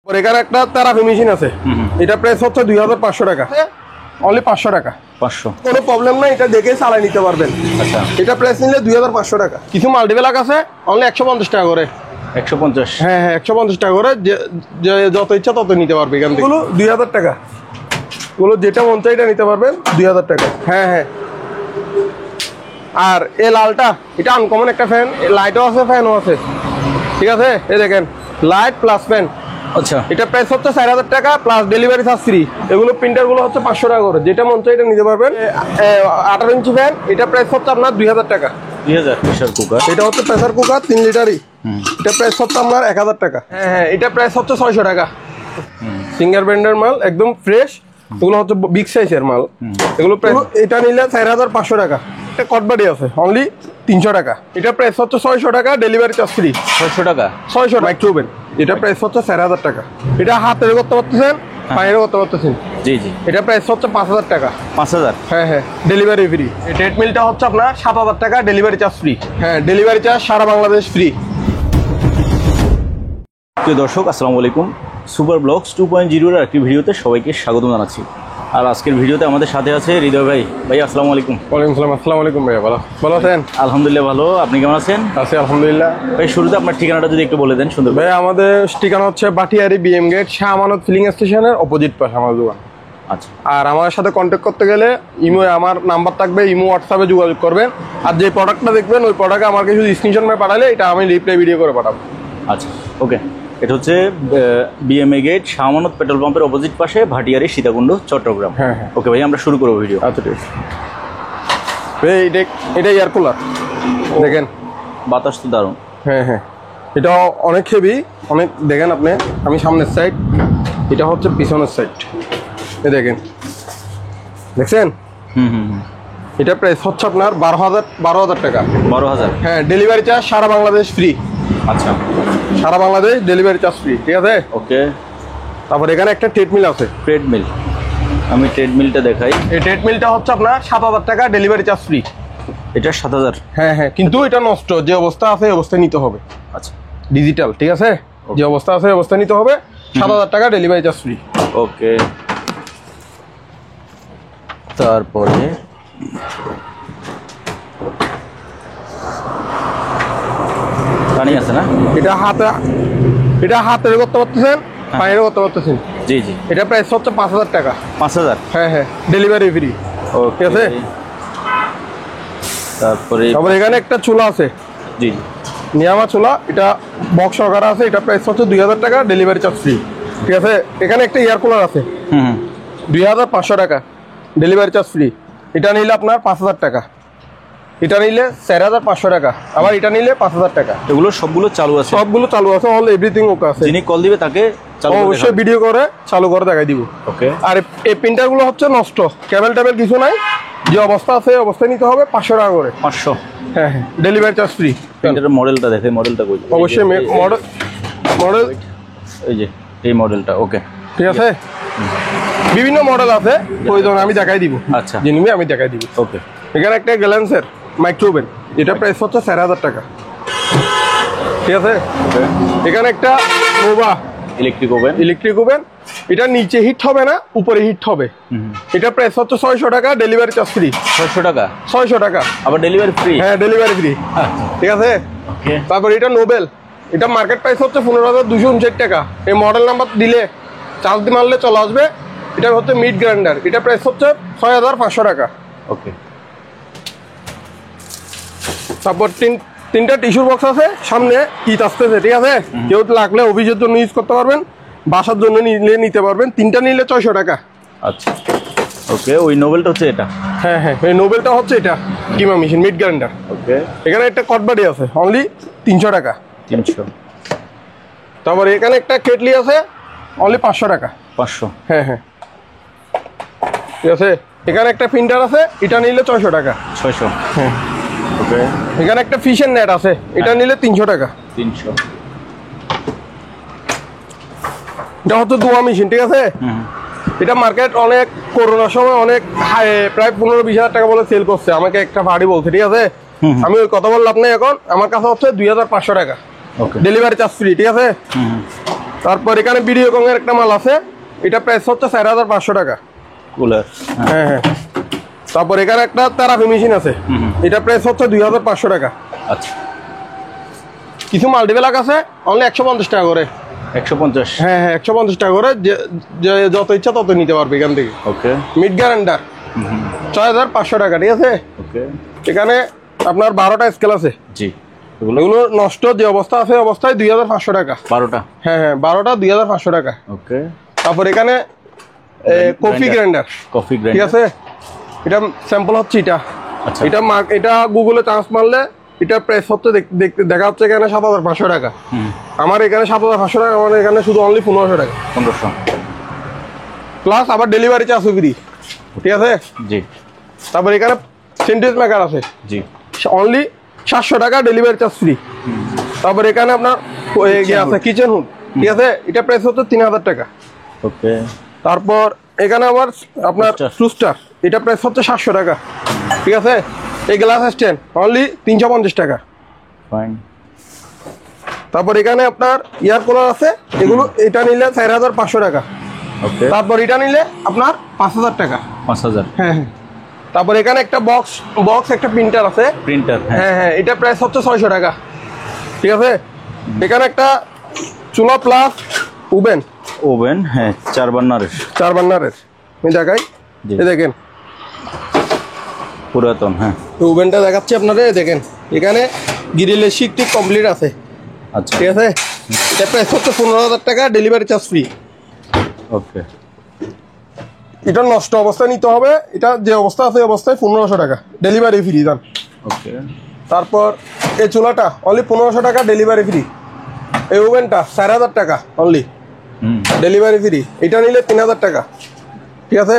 এখানে একটা therapy machine আছে, এটা প্রাইস হচ্ছে 2500 টাকা, অনলি 500 টাকা। 500 কোনো প্রবলেম নাই, এটা দেখে চালাই নিতে পারবেন। আচ্ছা, এটা প্রাইস নিলে 2500 টাকা। কিছু মাল্টিপ্লাক আছে অনলি 150 টাকা করে। 150? হ্যাঁ হ্যাঁ, 150 টাকা করে, যত ইচ্ছা তত নিতে পারবে এখান থেকে। 2000 টাকা, গুলো যেটা মন চাই এটা নিতে পারবেন 2000 টাকা। হ্যাঁ হ্যাঁ। আর এই লালটা, এটা আনকমন একটা ফ্যান, লাইটও আছে ফ্যানও আছে, ঠিক আছে। এই দেখেন, লাইট প্লাস ফ্যান। আচ্ছা, এটা প্রাইস হচ্ছে 4000 টাকা প্লাস ডেলিভারি চার্জ ফ্রি। এগুলো প্রিন্টার গুলো হচ্ছে 500 টাকা করে, যেটা মন চাই এটা নিতে পারবেন। 18 ইঞ্চি ফ্যান, এটা প্রাইস হচ্ছে আপনার 2000 টাকা। 2000। প্রেসার কুকার, এটা হচ্ছে প্রেসার কুকার 3 লিটারই, এটা প্রাইস হচ্ছে আপনার 1000 টাকা। হ্যাঁ হ্যাঁ, এটা প্রাইস হচ্ছে 600 টাকা। সিঙ্গার ব্র্যান্ডের মাল, একদম ফ্রেশ। এগুলো হচ্ছে বিগ সাইজের মাল। এগুলো প্রাইস, এটা নিলে 4500 টাকা। এটা কটবাডি আছে অনলি 300 টাকা। এটা প্রাইস হচ্ছে 600 টাকা, ডেলিভারি চার্জ ফ্রি। 600 টাকা? 600 মাইক্রোওভেন, এটা প্রাইস হচ্ছে 4000 টাকা। এটা হাতের করতে পারতেছেন, পায়ের করতে পারতেছেন। জি জি। এটা প্রাইস হচ্ছে 5000 টাকা। 5000? হ্যাঁ হ্যাঁ, ডেলিভারি ফ্রি। এই ট্রেডমিলটা হচ্ছে আপনার 7000 টাকা, ডেলিভারি চার্জ ফ্রি। হ্যাঁ, ডেলিভারি চার্জ সারা বাংলাদেশ ফ্রি। প্রিয় দর্শক, আসসালামু আলাইকুম। সুপার ব্লগস 2.0 এর একটি ভিডিওতে সবাইকে স্বাগত জানাচ্ছি। আর আজকের ভিডিওতে আমাদের সাথে আছে হৃদয় ভাই। ভাই আসসালামু আলাইকুম। ওয়ালাইকুম আসসালাম। আসসালামু আলাইকুম ভাইয়া, ভালো আছেন? আলহামদুলিল্লাহ ভালো, আপনি কেমন আছেন? আছি আলহামদুলিল্লাহ। ভাই শুরুতে আপনার ঠিকানাটা যদি একটু বলে দেন সুন্দর। ভাই আমাদের ঠিকানা হচ্ছে Batiari BM gate, Shah Amanat feeling স্টেশনের অপোজিট পাশে আমার দোকান। আচ্ছা। আর আমার সাথে কন্ট্যাক্ট করতে গেলে ইমো, আমার নাম্বার থাকবে, ইমো হোয়াটসঅ্যাপে যোগাযোগ করবেন। আর যে প্রোডাক্টটা দেখবেন ওই প্রোডাক্টে আমাকে শুধু স্ক্রিনশট মেরে পাঠালে এটা আমি রিপ্লাই ভিডিও করে পাঠাবো। আচ্ছা, ওকে। এটা হচ্ছে BMA gate, Shah Amanat petrol পাম্পের অপোজিট পাশে, ভাটিয়ারি, সীতাকুণ্ড, চট্টগ্রাম। হ্যাঁ হ্যাঁ। ওকে ভাই, আমরা শুরু করবো ভিডিও। আচ্ছা ঠিক আছে। এটা এয়ার কুলার দেখেন, বাতাস তো দারুণ। হ্যাঁ হ্যাঁ, এটা অনেক হেভি, অনেক। দেখেন আপনি, আমি সামনের সাইড, এটা হচ্ছে পিছনের সাইড। এ দেখেন, দেখছেন? এটা প্রাইস হচ্ছে আপনার 12,000 টাকা। 12,000? হ্যাঁ, ডেলিভারি চার্জ সারা বাংলাদেশ ফ্রি। আচ্ছা, সারা বাংলাদেশ ডেলিভারি চার্জ ফ্রি, ঠিক আছে। ওকে। তারপর এখানে একটা ট্রেডমিল আছে। ট্রেডমিল, আমি ট্রেডমিলটা দেখাই। এই ট্রেডমিলটা হচ্ছে আপনার 7000 টাকা, ডেলিভারি চার্জ ফ্রি। এটা 7000? হ্যাঁ হ্যাঁ, কিন্তু এটা নষ্ট, যে অবস্থা আছে এই অবস্থায় নিতে হবে। আচ্ছা, ডিজিটাল, ঠিক আছে। যে অবস্থা আছে এই অবস্থায় নিতে হবে। 7000 টাকা, ডেলিভারি চার্জ ফ্রি। ওকে। তারপরে পানি আছে না? এটা হাতের করতে পারতেছেন, পায়ের করতে পারতেছেন। জি জি। এটা প্রাইস হচ্ছে 5000 টাকা। 5000? হ্যাঁ হ্যাঁ, ডেলিভারি ফ্রি। ওকে। ঠিক আছে। তারপরে এখানে একটা চুলা আছে, জি, নিয়ামা চুলা, এটা বক্স সহকারে আছে। এটা প্রাইস হচ্ছে 2000 টাকা, ডেলিভারি চার্জ ফ্রি। ঠিক আছে। এখানে একটা এয়ার কুলার আছে, 2500 টাকা, ডেলিভারি চার্জ ফ্রি। এটা নিলে আপনার 5000 টাকা। এটা নিলে 4500 টাকা, আবার এটা নিলে 5000 টাকা। এগুলো সবগুলো চালু আছে? সবগুলো চালু আছে, অল এভরিথিং ওকে আছে। যিনি কল দিবে তাকে চালু করে অবশ্যই ভিডিও করে চালু করে দেখাই দিব। ওকে। আর এই প্রিন্টার গুলো হচ্ছে নষ্ট, কেবল টেবিল কিছু নাই, যে অবস্থা আছে এই অবস্থায় নিতে হবে 500 টাকা করে। 500? হ্যাঁ হ্যাঁ, ডেলিভারি চার্জ ফ্রি। প্রিন্টারের মডেলটা দেখে, মডেলটা কই? অবশ্যই মডেল, এই যে এই মডেলটা। ওকে, ঠিক আছে। বিভিন্ন মডেল আছে, প্রয়োজন আমি দেখাই দিব। আচ্ছা, যে নিবি আমি দেখাই দিব। ওকে। এখানে একটা গ্যালেন্সের মাইক্রোওভেন, এটা প্রাইস হচ্ছে 4000 টাকা, ঠিক আছে। এখানে একটা নোভা ইলেকট্রিক ওভেন, এটা নিচে হিট হবে না, উপরে হিট হবে। এটা প্রাইস হচ্ছে 600 টাকা, ডেলিভারি চার্জ ফ্রি। 600 টাকা? 600 টাকা, আবার ডেলিভারি ফ্রি? হ্যাঁ, ডেলিভারি ফ্রি। ঠিক আছে। ওকে। তারপর এটা নোবেল, এটা মার্কেট প্রাইস হচ্ছে 15,259 টাকা। এই মডেল নাম্বার দিলে, চার্জ দিয়ে মারলে চলে আসবে। এটা হচ্ছে মিড গ্রাইন্ডার, এটা প্রাইস হচ্ছে 6500 টাকা। ওকে। তারপর তিনটা টিস্যুর বক্স আছে, সামনে ঈদ আসতেছে, ঠিক আছে। কেউ লাগলে অফিসের জন্য ইউজ করতে পারবেন, বাসার জন্য নিতে পারবেন। তিনটা নিলে 600 টাকা। আচ্ছা, ওকে। ওই নোবেলটা হচ্ছে এটা? হ্যাঁ হ্যাঁ, এই নোবেলটা হচ্ছে এটা কিমা মেশিন মিড গ্রাইন্ডার। ওকে। এখানে একটা কটবাডি আছে, অনলি 300 টাকা। 300? তারপর এখানে একটা কেটলি আছে, অনলি 500 টাকা। 500? হ্যাঁ হ্যাঁ, ঠিক আছে। এখানে একটা প্রিন্টার আছে, এটা নিলে 600 টাকা। 600? হ্যাঁ। ওকে। এখানে একটা ফিশের নেট আছে, এটা নিলে 300 টাকা। 300? এটা হচ্ছে ধোয়া মেশিন, ঠিক আছে। এটা মার্কেট অনেক, করোনার সময় অনেক হাই, প্রায় 15-20 হাজার টাকা বলে সেল করছে। আমাকে একটা ভাড়ি বলছে, ঠিক আছে। আমি ওই কথা বললাম না, এখন আমার কাছে হচ্ছে 2500 টাকা, ওকে, ডেলিভারি চার্জ ফ্রি, ঠিক আছে। তারপর এখানে ভিডিওকন এর একটা মাল আছে, এটা প্রাইস হচ্ছে 4500 টাকা। কুলার, হ্যাঁ হ্যাঁ। তারপর এখানে একটা থেরাপি মেশিন আছে, এটা প্রাইস হচ্ছে 2500 টাকা। আচ্ছা, কিছু মাল্টিপ্লাক আছে অনলি 150 টাকা করে। 150? হ্যাঁ হ্যাঁ, 150 টাকা করে, যত ইচ্ছা তত নিতে পারবে এখান থেকে। ওকে। মিড গ্যারান্টার 6500 টাকা, ঠিক আছে। ওকে। এখানে আপনার 12টা স্কেল আছে। জি। এগুলো নষ্ট যে অবস্থা আছে অবস্থায় 2500 টাকা। 12টা? হ্যাঁ হ্যাঁ, 12টা 2500 টাকা। ওকে। তারপর এখানে কফি গ্রাইন্ডার, কফি ঠিক গ্রাইন্ডার, আছে। এটা স্যাম্পল হচ্ছে এটা। আচ্ছা। এটা গুগলে চান্স মারলে এটা প্রাইস হচ্ছে দেখা হচ্ছে এখানে 7500 টাকা। আমার এখানে 7500 টাকা, আমার এখানে শুধু অনলি 1500 টাকা। 1500 প্লাস আবার ডেলিভারি চার্জ ফ্রি, ঠিক আছে। জি। তারপর এখানে সেন্টেজ মেকার আছে, জি, অনলি 700 টাকা ডেলিভারি চার্জ ফ্রি। তারপর এখানে আপনার আছে কিচেন হুড, ঠিক আছে, এটা প্রাইস হচ্ছে 3000 টাকা। ওকে। তারপর এখানে আবার আপনার টুস্টার, এটা প্রাইস হচ্ছে 700 টাকা, ঠিক আছে। এই গ্লাস স্ট্যান্ড অনলি 350 টাকা। ফাইন। তারপর এখানে আপনার ইয়ার কুলার আছে, এগুলো এটা নিলে 4500 টাকা। ওকে। তারপর এটা নিলে আপনার 5000 টাকা। 5000? হ্যাঁ হ্যাঁ। তারপর এখানে একটা বক্স একটা প্রিন্টার আছে। প্রিন্টার? হ্যাঁ হ্যাঁ, এটা প্রাইস হচ্ছে 600 টাকা, ঠিক আছে। এখানে একটা চুলা প্লাস ওভেন। ওভেন, হ্যাঁ, 4 বার্নারের। 4 বার্নারের, আমি দেখাই। এই দেখেন পুরাতন, হ্যাঁ। ওভেনটা দেখাচ্ছি আপনাদের, দেখেন এখানে গ্রিলের শিক টিক কমপ্লিট আছে। আচ্ছা, ঠিক আছে। এটা প্রাইস হচ্ছে 15000 টাকা, ডেলিভারি চার্জ ফ্রি। ওকে। এটা নষ্ট অবস্থায় নিতে হবে, এটা যে অবস্থা আছে এই অবস্থায় 1500 টাকা, ডেলিভারি ফ্রি দাম। ওকে। তারপর এই চুলাটা অনলি 1500 টাকা, ডেলিভারি ফ্রি। এই ওভেনটা 4000 টাকা অনলি, ডেলিভারি ফ্রি। এটা নিলে 3000 টাকা, ঠিক আছে।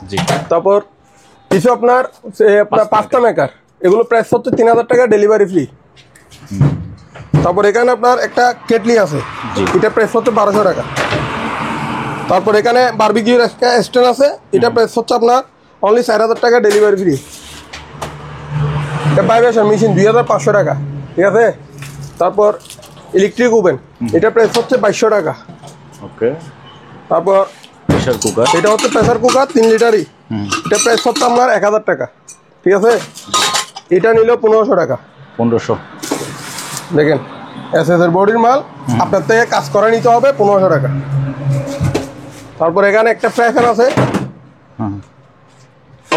জি। তারপর কিছু আপনার পাস্তা মেকার, এগুলো প্রাইস হচ্ছে 3000 টাকা, ডেলিভারি ফ্রি। তারপর এখানে আপনার একটা কেটলি আছে, এটা প্রাইস হচ্ছে 1200 টাকা। তারপর এখানে বারবিকিউর একটা স্ট্যান্ড আছে, এটা প্রাইস হচ্ছে আপনার অনলি 4000 টাকা, ডেলিভারি ফ্রি। এটা ভাইব্রেশন মেশিন 2500 টাকা, ঠিক আছে। তারপর ইলেকট্রিক ওভেন, এটা প্রাইস হচ্ছে 2200 টাকা। ওকে। তারপর প্রেসার কুকার, এটা হচ্ছে প্রেসার কুকার 3 লিটারই, এটা প্রাইস হচ্ছে আপনার 1000 টাকা, ঠিক আছে। এটা নিল 1500 টাকা। 1500? দেখেন এসএস এর বডির মাল, আপনার থেকে কাজ করে নিতে হবে 1500 টাকা। তারপর এখানে একটা ফ্রাই প্যান আছে,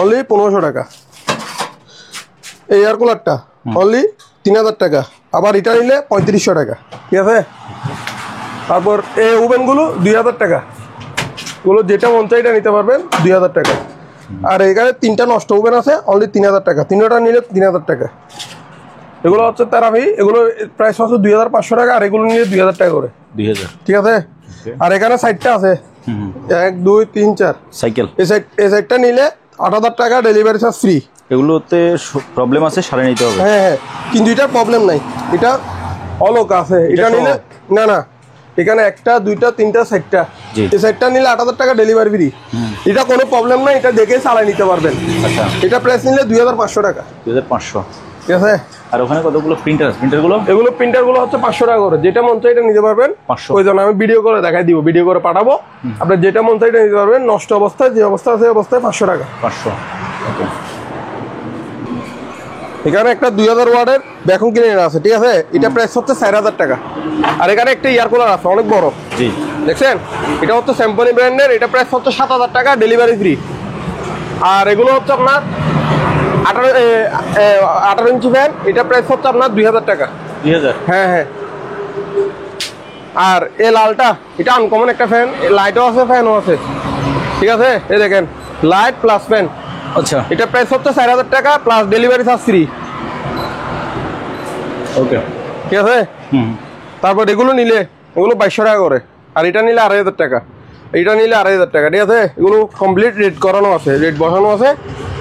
অনলি 1500 টাকা। এই এয়ার কুলারটা অনলি 3000 টাকা, আবার এটা নিলে 3500 টাকা, ঠিক আছে। তারপর এই ওভেনগুলো 2000 টাকা, এগুলো যেটা মন চাই এটা নিতে পারবেন 2000 টাকা। আর এখানে 3টা নষ্ট ওভেন আছে, অনলি 3000 টাকা, 3টা নিলে 3000 টাকা। এগুলো হচ্ছে তেরাপি, এগুলো প্রাইস হচ্ছে 2500 টাকা, আর এগুলো নিলে 2000 টাকা করে। 2000, ঠিক আছে। আর এখানে সাইডটা আছে 1 2 3 4 সাইকেল। এই সাইডটা নিলে 8000 টাকা, ডেলিভারি চার্জ ফ্রি। এগুলোতে প্রবলেম আছে, সারে নিতে হবে। হ্যাঁ হ্যাঁ, কিন্তু এটার প্রবলেম নাই, এটা অলোক আছে। এটা নিলে না না, এখানে 1টা 2টা 3টা 4টা, এই সাইডটা নিলে 8000 টাকা, ডেলিভারি ফ্রি। এটা কোনো প্রবলেম নাই, এটা দেখে চালাই নিতে পারবেন। আচ্ছা। এটা প্রাইস নিলে 2500 টাকা। 2500, ঠিক আছে। আর ওখানে কতগুলো প্রিন্টার? প্রিন্টারগুলো এগুলো প্রিন্টারগুলো হচ্ছে 500 টাকা করে, যেটা মন চাই এটা নিতে পারবেন। 500? ওই জন্য আমি ভিডিও করে দেখাই দিব, ভিডিও করে পাঠাবো, আপনার যেটা মন চাই এটা নিতে পারবেন। নষ্ট অবস্থায় যে অবস্থা আছে অবস্থায় 500 টাকা। 500, ওকে। এখানে একটা 2000 ওয়াটের ভ্যাকুয়াম ক্লিনার আছে, ঠিক আছে, এটা প্রাইস হচ্ছে 4000 টাকা। আর এখানে একটা এয়ার কুলার আছে অনেক বড়, জি, দেখছেন, এটা হচ্ছে স্যাম্পনি ব্র্যান্ডের, এটা প্রাইস হচ্ছে 7000 টাকা, ডেলিভারি ফ্রি। আর এগুলো হচ্ছে আপনার 18 ইঞ্চি ফ্যান, এটা প্রাইস হচ্ছে আপনার 2000 টাকা। 2000? হ্যাঁ হ্যাঁ। আর এই লালটা, এটা আনকমন একটা ফ্যান, লাইটও আছে ফ্যানও আছে, ঠিক আছে। এই দেখেন লাইট প্লাস ফ্যান, আচ্ছা, এটা প্রাইস হচ্ছে 4000 টাকা, প্লাস ডেলিভারি চার্জ ফ্রি। ওকে, ঠিক আছে। তারপর এগুলো নিলে এগুলো 2200 টাকা করে, আর এটা নিলে 2500 টাকা, এটা নিলে 2500 টাকা, ঠিক আছে। এগুলো কমপ্লিট রেট করানো আছে, রেট বসানো আছে।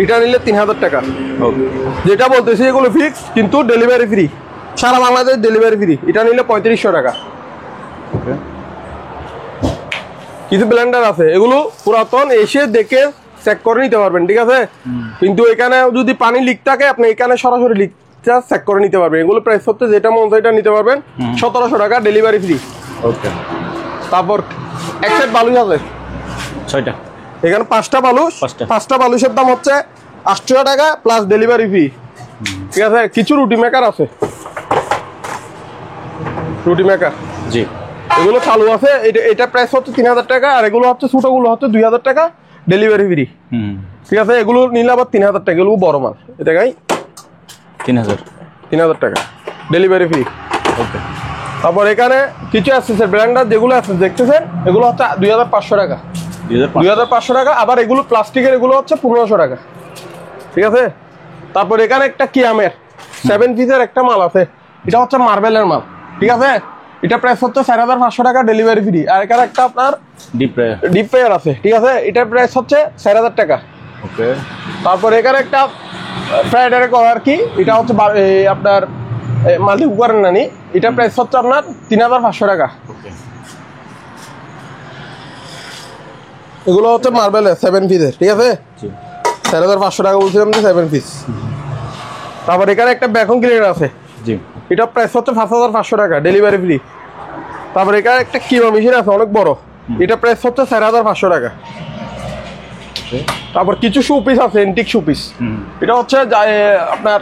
এটা নিলে 3000 টাকা। ওকে। যেটা বলতেছি এগুলো ফিক্স, কিন্তু ডেলিভারি ফ্রি, সারা বাংলাদেশ ডেলিভারি ফ্রি। এটা নিলে 3500 টাকা। ওকে। কিছু ব্লেন্ডার আছে, এগুলো পুরাতন, এসে দেখে চেক করে নিতে পারবেন, ঠিক আছে। কিন্তু এখানে যদি পানি লিক থাকে, আপনি এখানে সরাসরি লিকটা চেক করে নিতে পারবেন। এগুলো প্রাইস হচ্ছে যেটা মন চাই এটা নিতে পারবেন 1700 টাকা, ডেলিভারি ফ্রি। ওকে। তারপর এক সেট বালুশ আছে 6টা, এখানে 5টা বালুশ। 5টা বালুশের দাম হচ্ছে 800 টাকা প্লাস ডেলিভারি ফি। ঠিক আছে, কিছু রুটি মেকার আছে, রুটি মেকার জি এগুলো চালু আছে। এটা প্রাইস হচ্ছে 3000 টাকা, আর এগুলো হচ্ছে ছোটগুলো হচ্ছে 2000 টাকা ডেলিভারি ফ্রি। ঠিক আছে, এগুলো নিলে আবার 3000 টাকা, এগুলো বড় মাল, এটা গাই 3000 টাকা ডেলিভারি ফ্রি। ওকে, তারপর এখানে কিছু অ্যাসেসের ব্র্যান্ডার যেগুলো আছে দেখতেছেন, এগুলো হচ্ছে 2500 টাকা। 2500 টাকা। আবার এগুলো প্লাস্টিকের, এগুলো হচ্ছে 1500 টাকা। ঠিক আছে, তারপর এখানে একটা কিয়ামের 7 পিসের একটা মাল আছে, এটা হচ্ছে মার্বেলের মাল। ঠিক আছে, এটা প্রাইস হচ্ছে 4500 টাকা ডেলিভারি ফ্রি। আর এখানে একটা আপনার ডিপ ফ্রায়ার আছে। ঠিক আছে, এটার প্রাইস হচ্ছে 4000 টাকা। ওকে, তারপর এখানে একটা ফ্রাইডার কভার কি, এটা হচ্ছে আপনার মাল্টি কুকারের নানি, এটা প্রাইস হচ্ছে আপনার 3500 টাকা। এগুলো হচ্ছে মার্বেলের 7 পিসের। ঠিক আছে, 4500 টাকা বলছিলাম যে 7 পিস। তারপর এখানে একটা ভ্যাকুয়াম ক্লিনার আছে, এটা প্রাইস হচ্ছে 5500 টাকা ডেলিভারি ফ্রি। তারপর এখানে একটা কিমা মেশিন আছে অনেক বড়, এটা প্রাইস হচ্ছে 4500 টাকা। তারপর কিছু শু পিস আছে, এন্টিক শু পিস, এটা হচ্ছে আপনার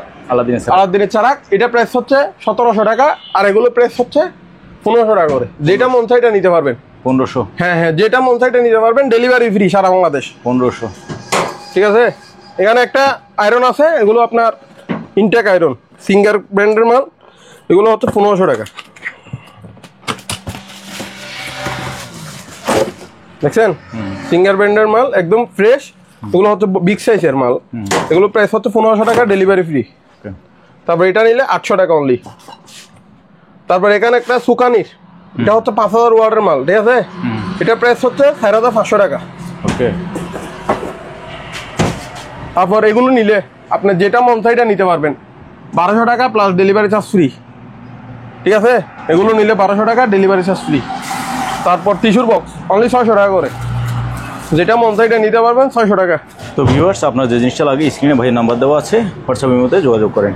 আলাদিনের চারাক, এটা প্রাইস হচ্ছে 1700 টাকা। আর এগুলো প্রাইস হচ্ছে 1500 টাকা করে। যেটা মন চাইটা নিতে পারবেন। 1500? হ্যাঁ হ্যাঁ, যেটা মন চাইটা নিতে পারবেন, ডেলিভারি ফ্রি সারা বাংলাদেশ। 1500। ঠিক আছে, এখানে একটা আয়রন আছে, এগুলো আপনার ইনটেক আয়রন, সিঙ্গার ব্র্যান্ডের মাল, এগুলো হচ্ছে 1500 টাকা। দেখছেন, সিঙ্গার ব্র্যান্ডের মাল একদম ফ্রেশ, এগুলো হচ্ছে বিগ সাইজের মাল, এগুলো প্রাইস হচ্ছে 1500 টাকা ডেলিভারি ফ্রি। তারপর এটা নিলে 800 টাকা অনলি। তারপর এখানে একটা সুকানির, এটা হচ্ছে 5000 ওয়াটের মাল। ঠিক আছে, এটা প্রাইস হচ্ছে 4500 টাকা। ওকে, তারপর এগুলো নিলে আপনি যেটা মন চাই এটা নিতে পারবেন, 1200 টাকা প্লাস ডেলিভারি চার্জ ফ্রি। ঠিক আছে, এগুলো নিলে 1200 টাকা ডেলিভারি চার্জ ফ্রি। তারপর টিস্যুর বক্স অনলি 600 টাকা করে, যেটা মন চাই এটা নিতে পারবেন 600 টাকা। তো ভিউয়ার্স, আপনার যে জিনিসটা লাগে স্ক্রিনে ভাইয়ের নাম্বার দেওয়া আছে, হোয়াটসঅ্যাপের মধ্যে যোগাযোগ করেন।